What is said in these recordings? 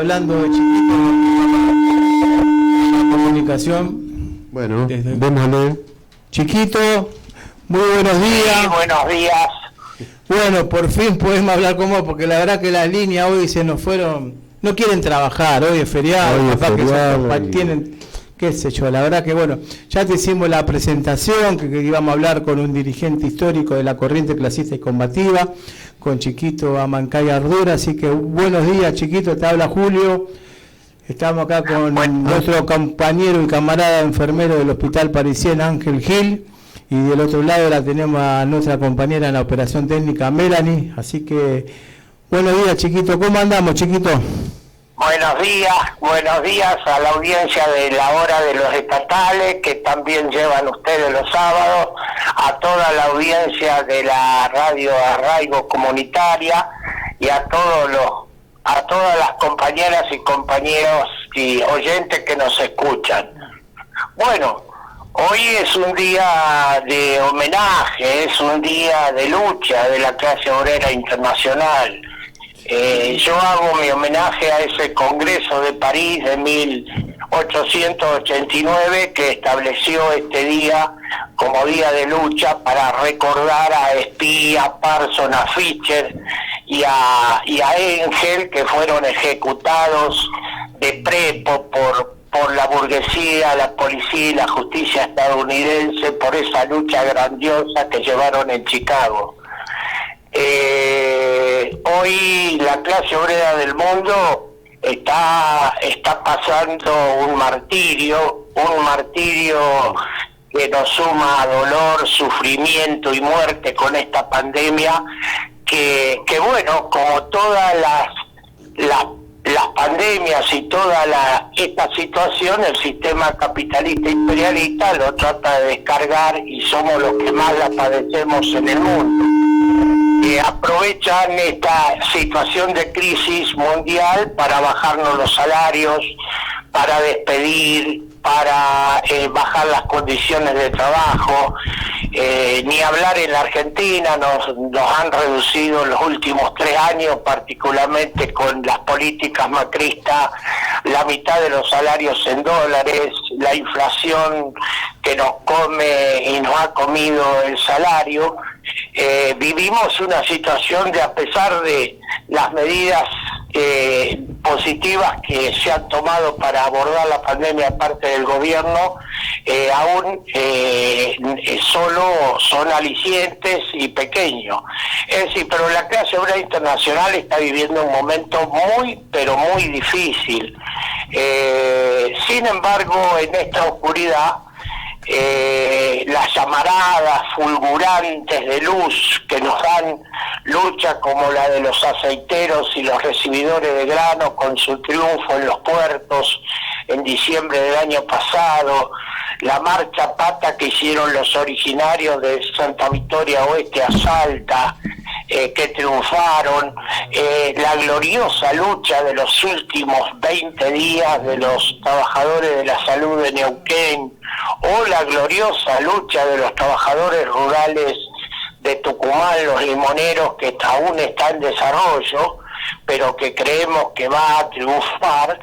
hablando de Chiquito, comunicación. Bueno, démosle. Chiquito, muy buenos días. Sí, buenos días. Bueno, por fin podemos hablar con vos, porque la verdad que las líneas hoy se nos fueron, no quieren trabajar, hoy es feriado, tienen, qué sé yo, la verdad que bueno, ya te hicimos la presentación, que íbamos a hablar con un dirigente histórico de la corriente clasista y combativa, con Chiquito Amancay Ardura, así que buenos días, Chiquito, te habla Julio. Estamos acá con nuestro compañero y camarada enfermero del Hospital Parisien, Ángel Gil, y del otro lado la tenemos a nuestra compañera en la operación técnica, Melanie. Así que, buenos días, Chiquito. ¿Cómo andamos, Chiquito? Buenos días a la audiencia de la hora de los estatales, que también llevan ustedes los sábados, a toda la audiencia de la radio Arraigo Comunitaria y a todas las compañeras y compañeros y oyentes que nos escuchan. Bueno, hoy es un día de homenaje, es un día de lucha de la clase obrera internacional. Yo hago mi homenaje a ese Congreso de París de 1889 que estableció este día como día de lucha para recordar a Espí, a Parson, a Fischer y a Engel, que fueron ejecutados de prepo por la burguesía, la policía y la justicia estadounidense por esa lucha grandiosa que llevaron en Chicago. Hoy la clase obrera del mundo está pasando un martirio que nos suma dolor, sufrimiento y muerte con esta pandemia que bueno, como todas las pandemias y esta situación, el sistema capitalista imperialista lo trata de descargar y somos los que más la padecemos en el mundo. Aprovechan esta situación de crisis mundial para bajarnos los salarios, para despedir, para bajar las condiciones de trabajo. Ni hablar en la Argentina, nos han reducido en los últimos 3 años, particularmente con las políticas macristas, la mitad de los salarios en dólares, la inflación que nos come y nos ha comido el salario. Vivimos una situación de, a pesar de las medidas positivas que se han tomado para abordar la pandemia de parte del gobierno, aún solo son alicientes y pequeños. Es decir, pero la clase obrera internacional está viviendo un momento muy, pero muy difícil. Sin embargo, en esta oscuridad, las llamaradas fulgurantes de luz que nos dan lucha como la de los aceiteros y los recibidores de grano con su triunfo en los puertos en diciembre del año pasado, la marcha pata que hicieron los originarios de Santa Victoria Oeste a Salta, que triunfaron, la gloriosa lucha de los últimos 20 días de los trabajadores de la salud de Neuquén, o la gloriosa lucha de los trabajadores rurales de Tucumán, los limoneros, que aún está en desarrollo, pero que creemos que va a triunfar,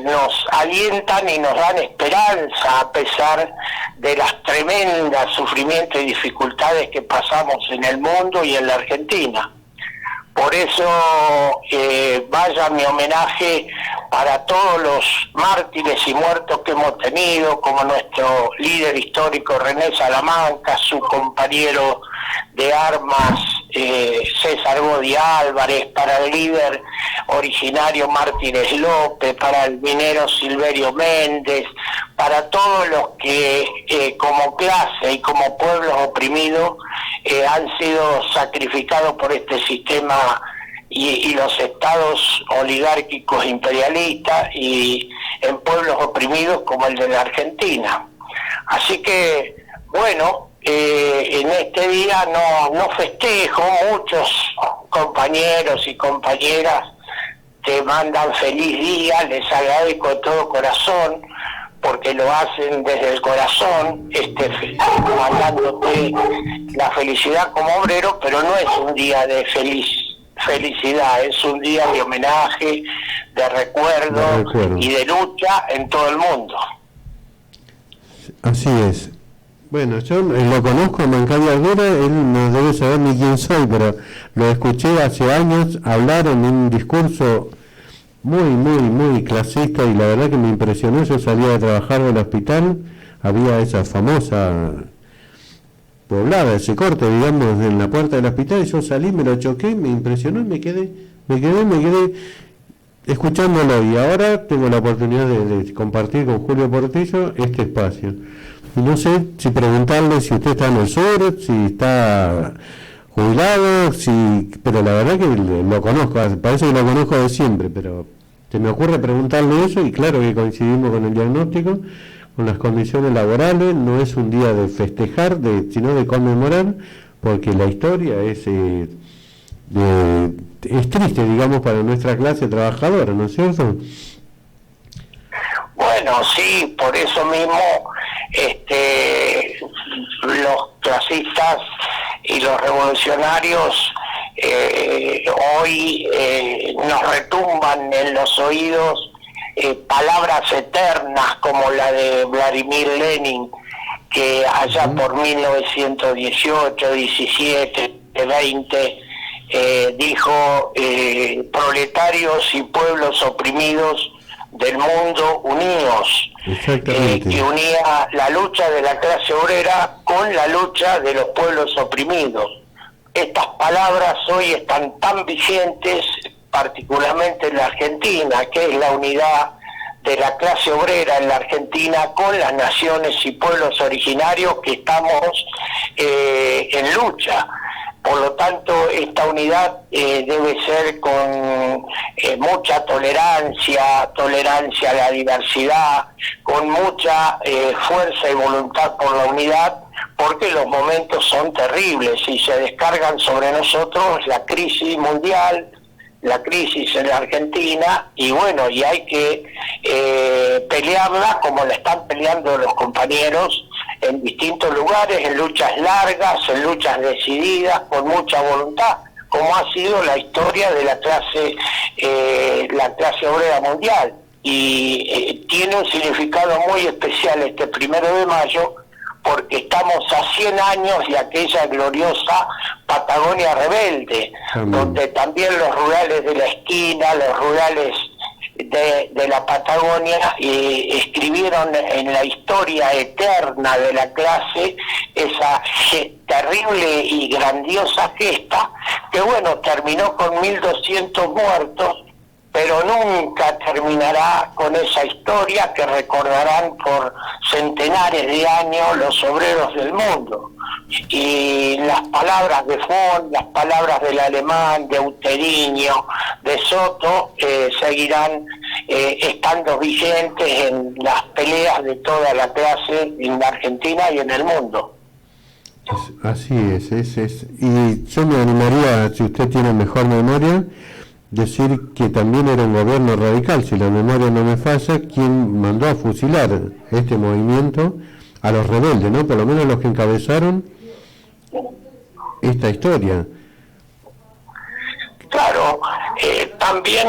nos alientan y nos dan esperanza a pesar de las tremendas sufrimientos y dificultades que pasamos en el mundo y en la Argentina. Por eso vaya mi homenaje para todos los mártires y muertos que hemos tenido, como nuestro líder histórico René Salamanca, su compañero de armas César Godi Álvarez, para el líder originario Martínez López, para el minero Silverio Méndez, para todos los que como clase y como pueblos oprimidos han sido sacrificados por este sistema y los estados oligárquicos imperialistas y en pueblos oprimidos como el de la Argentina. Así que, bueno, en este día no festejo, muchos compañeros y compañeras te mandan feliz día, les agradezco de todo corazón, porque lo hacen desde el corazón, mandándote la felicidad como obrero, pero no es un día de felicidad, es un día de homenaje, de recuerdo y de lucha en todo el mundo. Así es. Bueno, yo lo conozco a Mancayo Alguera, él no debe saber ni quién soy, pero lo escuché hace años hablar en un discurso muy clasista, y la verdad que me impresionó. Yo salía de trabajar del hospital, había esa famosa poblada, ese corte, digamos, en la puerta del hospital, y yo salí, me lo choqué, me impresionó y me quedé escuchándolo, y ahora tengo la oportunidad de compartir con Julio Portillo este espacio. Y no sé si preguntarle si usted está en el sur, si está jubilado, pero la verdad que lo conozco, parece que lo conozco de siempre, pero se me ocurre preguntarle eso, y claro que coincidimos con el diagnóstico, con las condiciones laborales. No es un día de festejar, sino de conmemorar, porque la historia es triste, digamos, para nuestra clase trabajadora, ¿no es cierto? Bueno, sí, por eso mismo los clasistas y los revolucionarios hoy nos retumban en los oídos palabras eternas como la de Vladimir Lenin, que allá por 1918, 17, 20 dijo: proletarios y pueblos oprimidos del mundo, unidos, que unía la lucha de la clase obrera con la lucha de los pueblos oprimidos. Estas palabras hoy están tan vigentes, particularmente en la Argentina, que es la unidad de la clase obrera en la Argentina con las naciones y pueblos originarios que estamos en lucha. Por lo tanto, esta unidad debe ser con mucha tolerancia a la diversidad, con mucha fuerza y voluntad por la unidad, porque los momentos son terribles y se descargan sobre nosotros la crisis mundial, la crisis en la Argentina, y bueno, y hay que pelearla como la están peleando los compañeros en distintos lugares, en luchas largas, en luchas decididas, con mucha voluntad, como ha sido la historia de la clase obrera mundial. Y tiene un significado muy especial este 1 de mayo, porque estamos a 100 años de aquella gloriosa Patagonia rebelde, donde también los rurales de la esquina, los rurales de la Patagonia escribieron en la historia eterna de la clase esa terrible y grandiosa gesta, que bueno, terminó con 1.200 muertos, pero nunca terminará con esa historia que recordarán por centenares de años los obreros del mundo. Y las palabras de Fon, las palabras del alemán, de Uteriño, de Soto, seguirán estando vigentes en las peleas de toda la clase en la Argentina y en el mundo. Así es. Y yo me animaría, si usted tiene mejor memoria, decir que también era un gobierno radical, si la memoria no me falla, quien mandó a fusilar este movimiento a los rebeldes, ¿no? Por lo menos los que encabezaron esta historia. Claro, también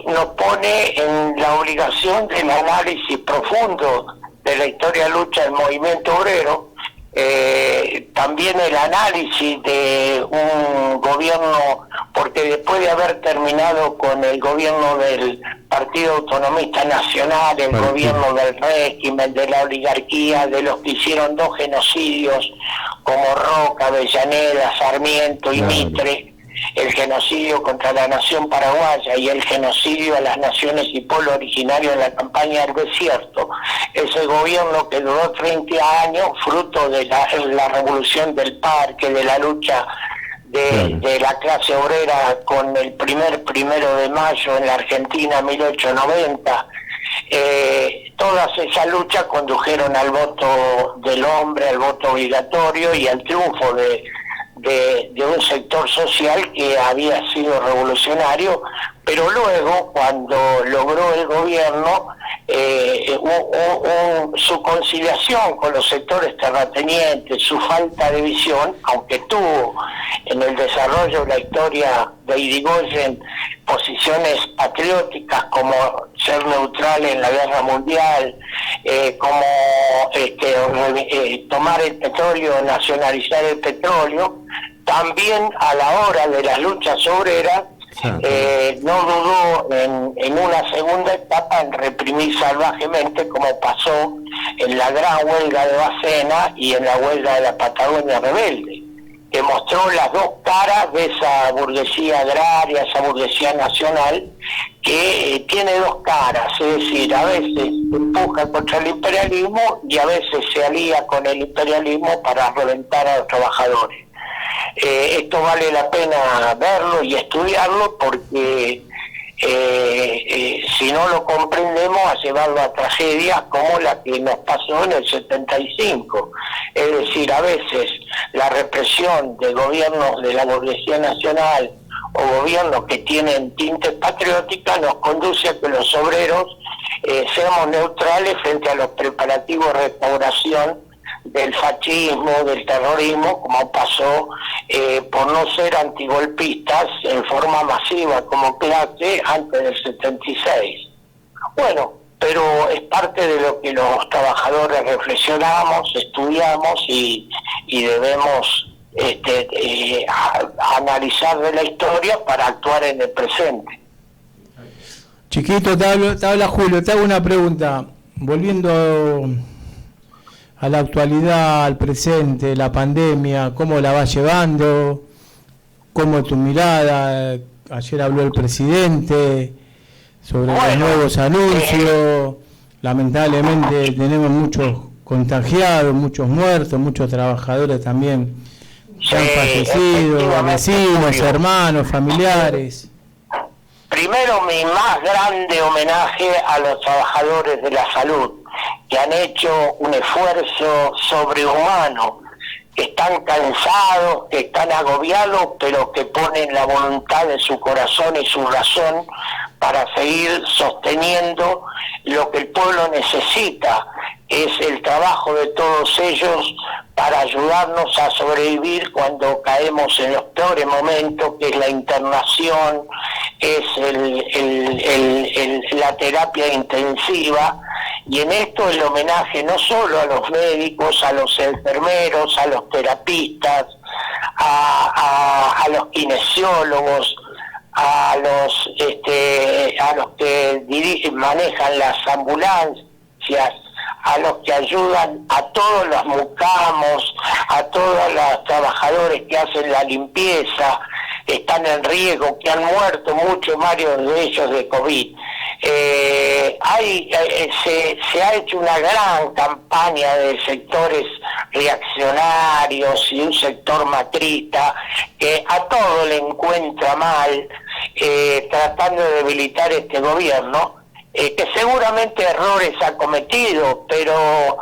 nos pone en la obligación del análisis profundo de la historia de lucha del movimiento obrero, también el análisis de un gobierno, porque después de haber terminado con el gobierno del Partido Autonomista Nacional, el gobierno del régimen, de la oligarquía, de los que hicieron 2 genocidios como Roca, Avellaneda, Sarmiento y Mitre, el genocidio contra la nación paraguaya y el genocidio a las naciones y pueblos originarios en la campaña del desierto. Ese gobierno que duró 30 años, fruto de la revolución del parque, de la lucha de la clase obrera con el 1 de mayo en la Argentina, 1890. Todas esas luchas condujeron al voto del hombre, al voto obligatorio y al triunfo de un sector social que había sido revolucionario, pero luego, cuando logró el gobierno, su conciliación con los sectores terratenientes, su falta de visión, aunque tuvo en el desarrollo de la historia de Irigoyen posiciones patrióticas como ser neutral en la guerra mundial, como tomar el petróleo, nacionalizar el petróleo, también a la hora de las luchas obreras no dudó en una segunda etapa en reprimir salvajemente, como pasó en la gran huelga de Bacena y en la huelga de la Patagonia Rebelde, que mostró las dos caras de esa burguesía agraria, esa burguesía nacional, que tiene dos caras, es decir, a veces empuja contra el imperialismo y a veces se alía con el imperialismo para reventar a los trabajadores. Esto vale la pena verlo y estudiarlo, porque si no lo comprendemos ha llevado a tragedias como la que nos pasó en el 75. Es decir, a veces la represión de gobiernos de la burguesía nacional o gobiernos que tienen tintes patrióticas nos conduce a que los obreros seamos neutrales frente a los preparativos de restauración del fascismo, del terrorismo, como pasó por no ser antigolpistas en forma masiva como clase antes del 76. Bueno, pero es parte de lo que los trabajadores reflexionamos, estudiamos y debemos analizar de la historia para actuar en el presente. Chiquito, te habla Julio, te hago una pregunta, volviendo a la actualidad, al presente, la pandemia, ¿cómo la vas llevando? ¿Cómo es tu mirada? Ayer habló el presidente sobre los nuevos anuncios. Lamentablemente tenemos muchos contagiados, muchos muertos, muchos trabajadores también que han fallecido, vecinos, hermanos, familiares. Primero, mi más grande homenaje a los trabajadores de la salud, que han hecho un esfuerzo sobrehumano, que están cansados, que están agobiados, pero que ponen la voluntad de su corazón y su razón para seguir sosteniendo lo que el pueblo necesita, es el trabajo de todos ellos para ayudarnos a sobrevivir cuando caemos en los peores momentos, que es la internación, es la terapia intensiva. Y en esto el homenaje no solo a los médicos, a los enfermeros, a los terapistas, a los kinesiólogos, a los que manejan las ambulancias, a los que ayudan, a todos los mucamos, a todos los trabajadores que hacen la limpieza, que están en riesgo, que han muerto muchos, varios de ellos de COVID. Se ha hecho una gran campaña de sectores reaccionarios y un sector macrista que a todo le encuentra mal, tratando de debilitar este gobierno, que seguramente errores ha cometido, pero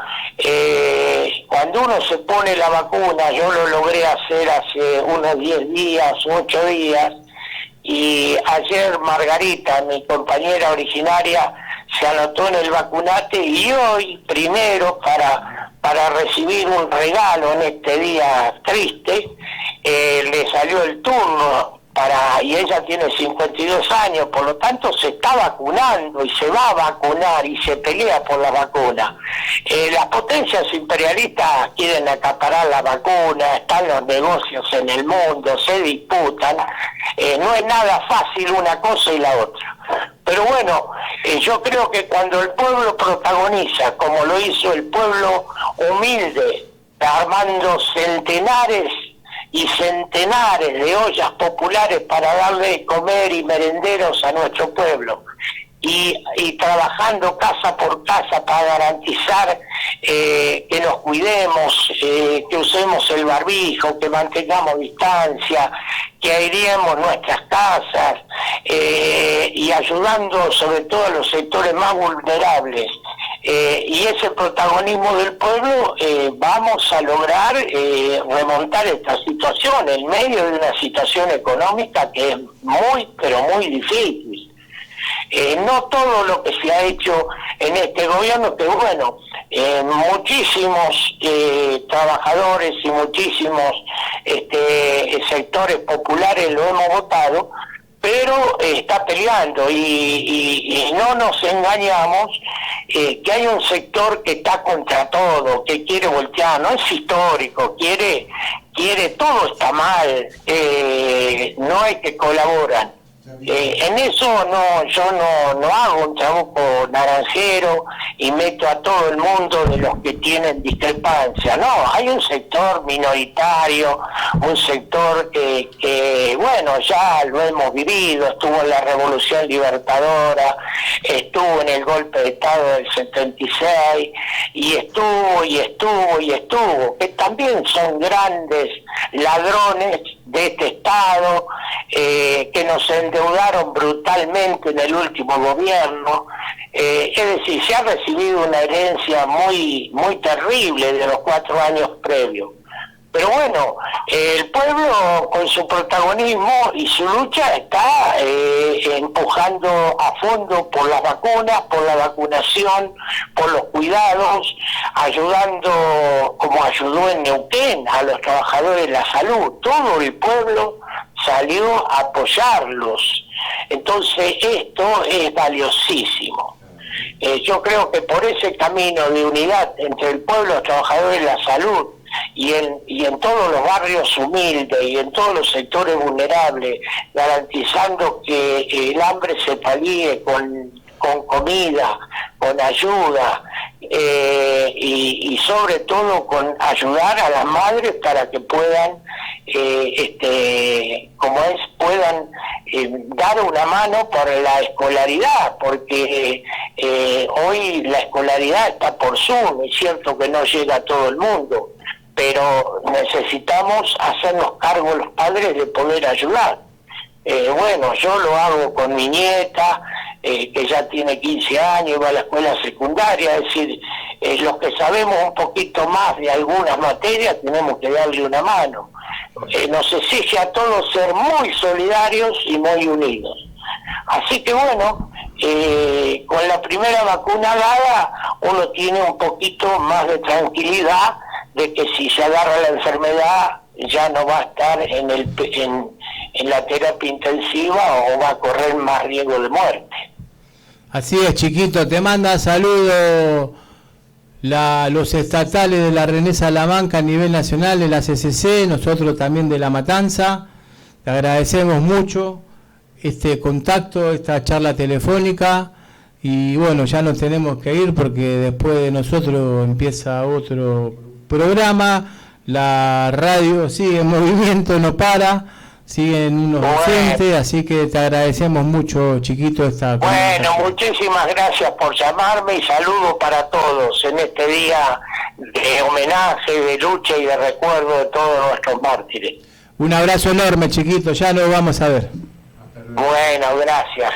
cuando uno se pone la vacuna, yo lo logré hacer hace unos 10 días, 8 días, y ayer Margarita, mi compañera originaria, se anotó en el vacunate, y hoy primero para recibir un regalo en este día triste, le salió el turno y ella tiene 52 años, por lo tanto se está vacunando y se va a vacunar y se pelea por la vacuna. Las potencias imperialistas quieren acaparar la vacuna, están los negocios en el mundo, se disputan, no es nada fácil una cosa y la otra. Pero bueno, yo creo que cuando el pueblo protagoniza, como lo hizo el pueblo humilde, armando centenares y centenares de ollas populares para darle de comer y merenderos a nuestro pueblo, y trabajando casa por casa para garantizar que nos cuidemos, que usemos el barbijo, que mantengamos distancia, que aireemos nuestras casas, y ayudando sobre todo a los sectores más vulnerables, y ese protagonismo del pueblo, vamos a lograr remontar esta situación en medio de una situación económica que es muy, pero muy difícil. No todo lo que se ha hecho en este gobierno, que bueno, muchísimos trabajadores y muchísimos sectores populares lo hemos votado, pero está peleando y no nos engañamos que hay un sector que está contra todo, que quiere voltear, no es histórico, quiere todo está mal, no es que colaboran. En eso yo no hago un trabuco naranjero y meto a todo el mundo de los que tienen discrepancia. No, hay un sector minoritario, un sector que bueno, ya lo hemos vivido, estuvo en la Revolución Libertadora, estuvo en el golpe de Estado del 76, y estuvo, que también son grandes ladrones de este Estado, que nos endeudaron brutalmente en el último gobierno. Es decir, se ha recibido una herencia muy terrible de los 4 años previos. Pero bueno, el pueblo con su protagonismo y su lucha está empujando a fondo por las vacunas, por la vacunación, por los cuidados, ayudando como ayudó en Neuquén a los trabajadores de la salud. Todo el pueblo salió a apoyarlos. Entonces esto es valiosísimo. Yo creo que por ese camino de unidad entre el pueblo, los trabajadores de la salud, y en todos los barrios humildes y en todos los sectores vulnerables, garantizando que el hambre se palíe con comida, con ayuda, y sobre todo con ayudar a las madres para que puedan puedan dar una mano por la escolaridad, porque hoy la escolaridad está por Zoom, es cierto que no llega a todo el mundo, pero necesitamos hacernos cargo los padres de poder ayudar. Bueno, yo lo hago con mi nieta, que ya tiene 15 años, va a la escuela secundaria, es decir, los que sabemos un poquito más de algunas materias tenemos que darle una mano. Nos exige a todos ser muy solidarios y muy unidos. Así que bueno, con la primera vacuna dada, uno tiene un poquito más de tranquilidad de que si se agarra la enfermedad ya no va a estar en la terapia intensiva o va a correr más riesgo de muerte. Así es, chiquito, te manda saludos los estatales de la René Salamanca a nivel nacional, de la CCC, nosotros también de La Matanza. Te agradecemos mucho este contacto, esta charla telefónica, y bueno, ya nos tenemos que ir porque después de nosotros empieza otro programa. La radio sigue en movimiento, no para, siguen unos docentes, así que te agradecemos mucho, chiquito, esta conversación. Bueno, muchísimas gracias por llamarme y saludos para todos en este día de homenaje, de lucha y de recuerdo de todos nuestros mártires. Un abrazo enorme, chiquito, ya nos vamos a ver. Bueno, gracias.